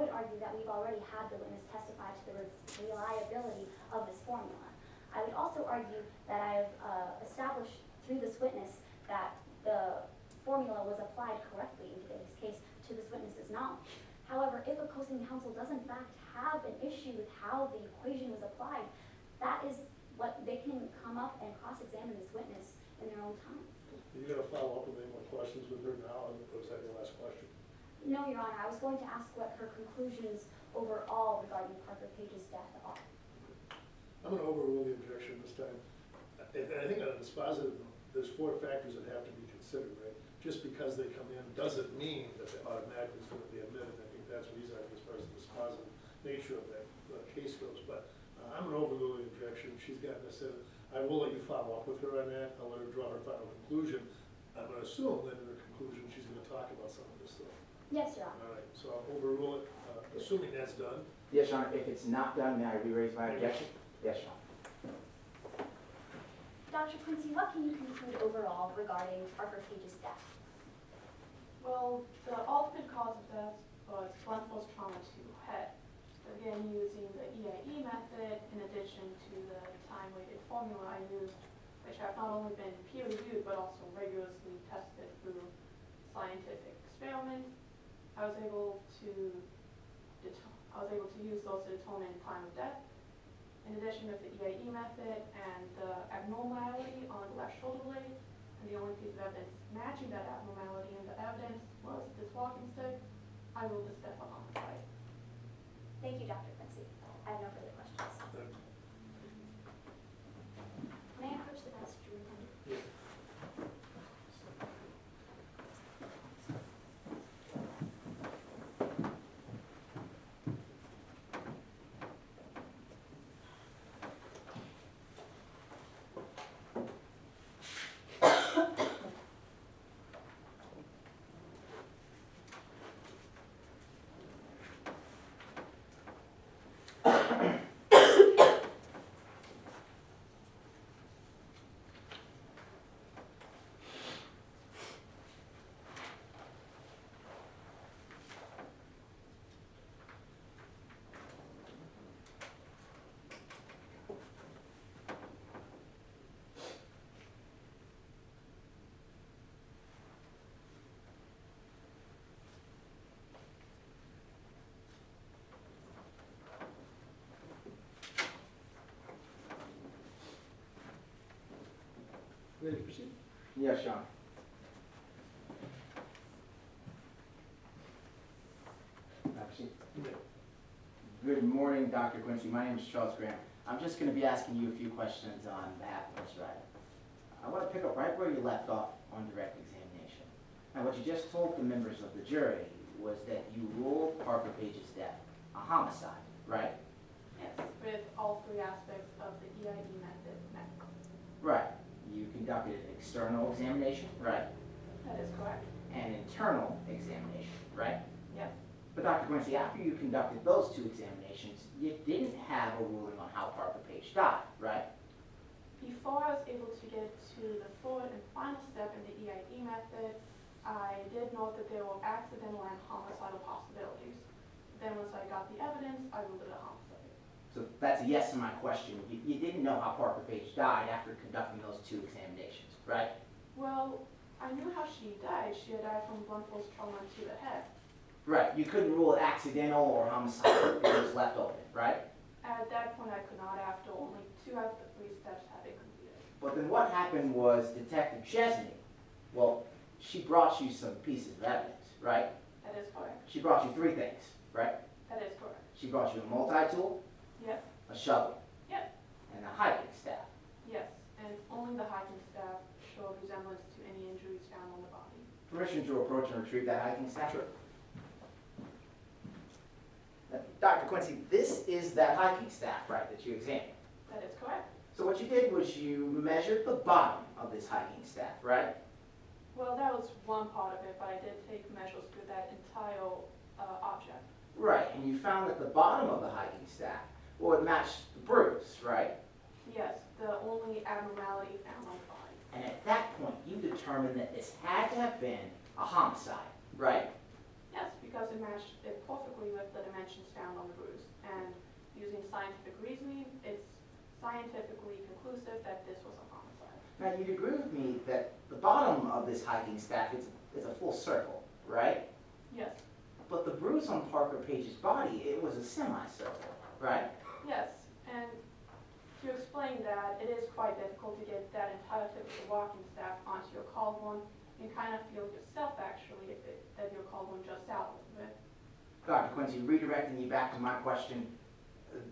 would argue that we've already had the witness testify to the reliability of this formula. I would also argue that I've established through this witness that the formula was applied correctly in today's case to this witness's knowledge. However, if opposing counsel does in fact have an issue with how the equation was applied, that is what they can come up and cross-examine this witness in their own time. Are you going to follow up with any more questions with her now, or was that your last question? No, Your Honor, I was going to ask what her conclusions overall regarding Parker Page's death are. I'm going to overrule the objection this time. And I think on a dispositive note, there's 4 factors that have to be considered, right? Just because they come in doesn't mean that they automatically is going to be admitted. I think that's what he's arguing as far as the dispositive nature of that case goes. But I'm going to overrule the objection. She's gotten this in. I will let you follow up with her on that. I'll let her draw her final conclusion. I'm going to assume that in her conclusion she's going to talk about some of this stuff. Yes, Your Honor. All right, so I'll overrule it, assuming that's done. Yes, Your Honor. If it's not done, may I re-raise my objection? Yes, Your Honor. Dr. Quincy, what can you conclude overall regarding Parker Page's death? Well, the ultimate cause of death was blunt force trauma to head. Again, using the EIE method in addition to the time-weighted formula I used, which have not only been peer-reviewed but also rigorously tested through scientific experiments. I was able to use those to determine time of death. In addition with the EIE method and the abnormality on the left shoulder blade, and the only piece of evidence matching that abnormality in the evidence was this walking stick, I ruled this death on homicide. Thank you, Dr. Quincy. I have no further questions. May I approach the desk, Drew? Yeah. Ready to proceed? Yes, Your Honor. May I proceed? Yeah. Good morning, Dr. Quincy. My name is Charles Graham. I'm just going to be asking you a few questions on behalf of Ms. Ryder. I want to pick up right where you left off on direct examination. Now, what you just told the members of the jury was that you ruled Parker Page's death a homicide, right? Yes, with all 3 aspects of the EIE method met. Right. You conducted an external examination, right? That is correct. And internal examination, right? Yes. But Dr. Quincy, after you conducted those 2 examinations, you didn't have a ruling on how Parker Page died, right? Before I was able to get to the 4th and final step in the EIE method, I did note that there were accidental and homicidal possibilities. Then once I got the evidence, I ruled it a homicide. So that's a yes to my question. You didn't know how Parker Page died after conducting those 2 examinations, right? Well, I knew how she died. She had died from blunt force trauma to the head. Right. You couldn't rule it accidental or homicidal. It was left open, right? At that point, I could not after only 2 out of the 3 steps had been completed. But then what happened was Detective Chesney, well, she brought you some pieces of evidence, right? That is correct. She brought you 3 things, right? That is correct. She brought you a multi-tool, Yes. a shovel, Yes. and a hiking staff. Yes. And only the hiking staff showed resemblance to any injuries found on the body. Permission to approach and retrieve that hiking staff? Sure. Dr. Quincy, this is that hiking staff, right, that you examined? That is correct. So what you did was you measured the bottom of this hiking staff, right? Well, that was one part of it, but I did take measures through that entire object. Right, and you found that the bottom of the hiking staff, well, it matched the bruise, right? Yes, the only abnormality found on the body. And at that point, you determined that this had to have been a homicide, right? Yes, because it matched it perfectly with the dimensions dimensions found on the bruise. And using scientific reasoning, it's scientifically conclusive that this was a homicide. Now, you'd agree with me that the bottom of this hiking staff is a full circle, right? Yes, But the bruise on Parker Page's body, it was a semicircle, right? yes, and to explain that, it is quite difficult to get that entire tip of the walking staff onto your collarbone. You kind of feel yourself actually that your collarbone juts out a little bit. Dr. Quincy, redirecting you back to my question,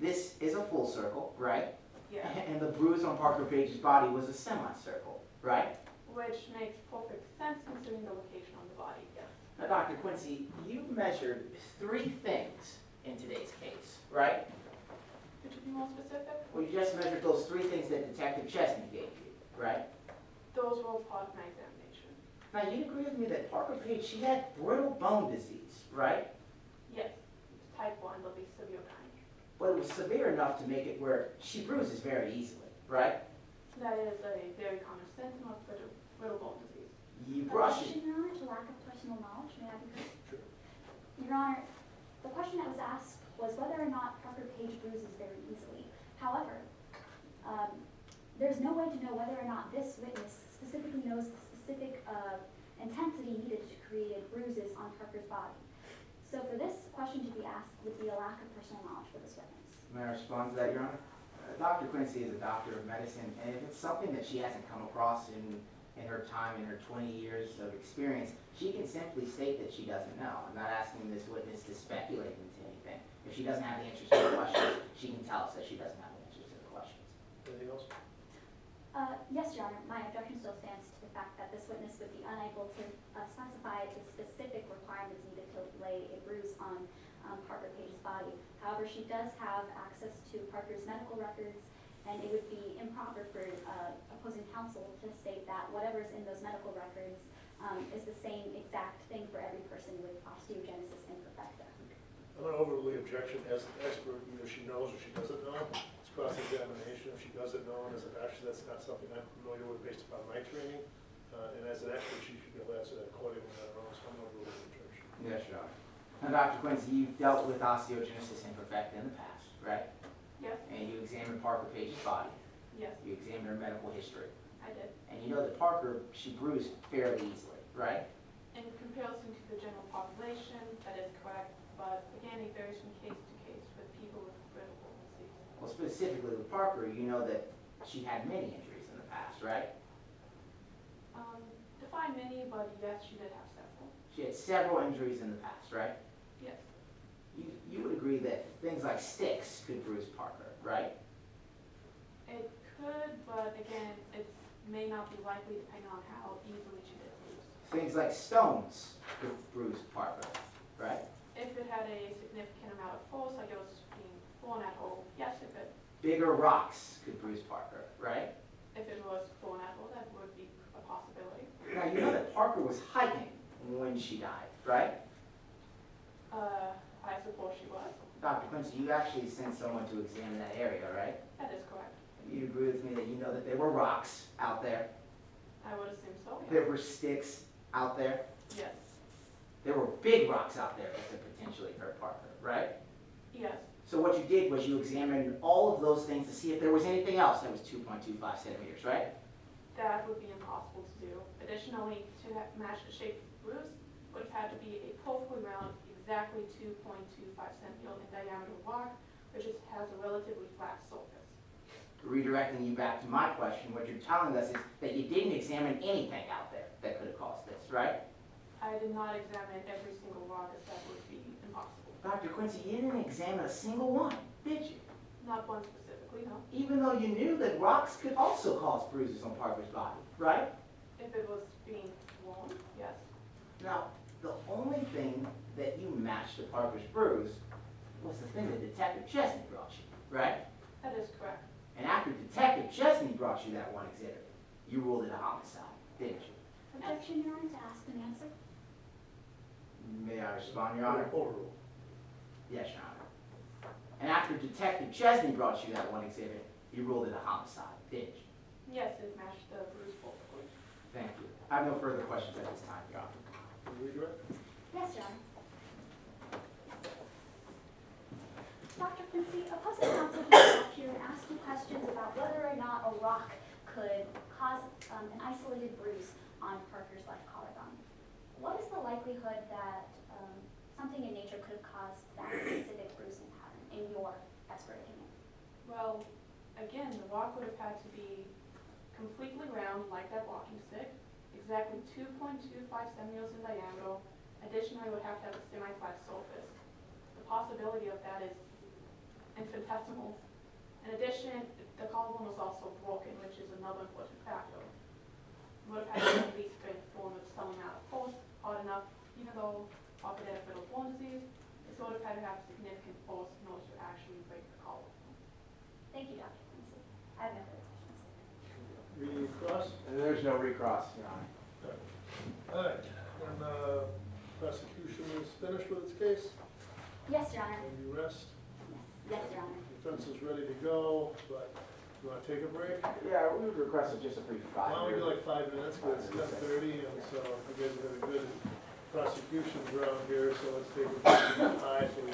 this is a full circle, right? Yeah, And the bruise on Parker Page's body was a semicircle, right? which makes perfect sense considering the location on the body, yes. Now, Dr. Quincy, you measured 3 things in today's case, right? Could you be more specific? Well, you just measured those 3 things that Detective Chesney gave you, right? Those were part of my examination. Now, you agree with me that Parker Page, she had brittle bone disease, right? Yes, type 1, the least severe kind. But it was severe enough to make it where she bruises very easily, right? That is a very common symptom of brittle bone disease. You brush it. Objection, Your Honor, to lack of personal knowledge, may I be heard? Sure. Your Honor, the question that was asked was whether or not Parker Page bruises very easily. However, there's no way to know whether or not this witness specifically knows the specific intensity needed to create bruises on Parker's body. So for this question to be asked would be a lack of personal knowledge for this witness. May I respond to that, Your Honor? Dr. Quincy is a doctor of medicine, and if it's something that she hasn't come across in her time, in her 20 years of experience, she can simply state that she doesn't know. I'm not asking this witness to speculate into anything. If she doesn't have the answers to the questions, she can tell us that she doesn't have the answers to the questions. Anything else? Yes, Your Honor, my objection still stands to the fact that this witness would be unable to specify the specific requirements needed to lay a bruise on Parker Page's body. However, she does have access to Parker's medical records, and it would be improper for opposing counsel to state that whatever's in those medical records is the same exact thing for every person with osteogenesis imperfecta. I'm gonna overrule the objection as an expert, either she knows or she doesn't know. It's cross-examination. If she doesn't know, and as a doctor, that's not something I'm familiar with based upon my training. And as an expert, she should be able to answer that accordingly on her own, so I'm gonna overrule the objection. Yes, Your Honor. Now, Dr. Quincy, you've dealt with osteogenesis imperfecta in the past, right? Yes, And you examined Parker Page's body. yes, You examined her medical history. I did. And you know that Parker, she bruised fairly easily, right? In comparison to the general population, that is correct, but again, it varies from case to case with people with brittle bone disease. Well, specifically with Parker, you know that she had many injuries in the past, right? Define many, but yes, she did have several. She had several injuries in the past, right? Yes, You would agree that things like sticks could bruise Parker, right? it could, but again, it may not be likely depending on how easily she did bruise. Things like stones could bruise Parker, right? If it had a significant amount of force, like it was being thrown at her, yes, it could. Bigger rocks could bruise Parker, right? If it was thrown at her, that would be a possibility. Now, you know that Parker was hiking when she died, right? I suppose she was. Dr. Quincy, you actually sent someone to examine that area, right? That is correct. You agree with me that you know that there were rocks out there, I would assume so, yes. there were sticks out there, Yes, there were big rocks out there that could potentially hurt Parker, right? yes, So what you did was you examined all of those things to see if there was anything else that was 2.25 centimeters, right? that would be impossible to do. Additionally, to match the shape of the bruise, would have had to be a perfectly round, exactly 2.25 centimeter in diameter rock, which has a relatively flat surface. Redirecting you back to my question, what you're telling us is that you didn't examine anything out there that could have caused this, right? I did not examine every single rock, as that would be impossible. Dr. Quincy, you didn't examine a single one, did you? Not one specifically, no. Even though you knew that rocks could also cause bruises on Parker's body, right? If it was being thrown, yes. Now, the only thing that you matched to Parker's bruise was the thing that Detective Chesney brought you, right? That is correct. And after Detective Chesney brought you that one exhibit, you ruled it a homicide, didn't you? Objection, Your Honor, to ask an answer. May I respond, Your Honor? Overrule. Yes, Your Honor. And after Detective Chesney brought you that one exhibit, you ruled it a homicide, didn't you? Yes, it matched the bruise perfectly. Thank you. I have no further questions at this time, Your Honor. Redirect? Yes, Your Honor. Dr. Quincy, opposing counsel can come up here and ask you questions about whether or not a rock could cause an isolated bruise on Parker's left collarbone. What is the likelihood that something in nature could cause that specific bruising pattern, in your expert opinion? Well, again, the rock would have had to be completely round like that walking stick, exactly 2.25 centimeters in diameter. Additionally, it would have to have a semi-flat surface. The possibility of that is infinitesimal. In addition, the collarbone was also broken, which is another important factor. It would have had to at least been formed of some amount of force, hard enough, even though Parker had a brittle bone disease, it would have had to have significant force in order to actually break the collarbone. Thank you, Dr. Quincy. I have no further questions. Recross? And there's no recross, Your Honor. All right, and prosecution is finished with its case, Yes, Your Honor. and you rest. Yes, Your Honor. Defense is ready to go, but you want to take a break? Yeah, we would request just a brief Why don't we do 5 like 5 minutes, because it's 10:30, and so you guys have had a good prosecution around here, so let's take a break at 5, so we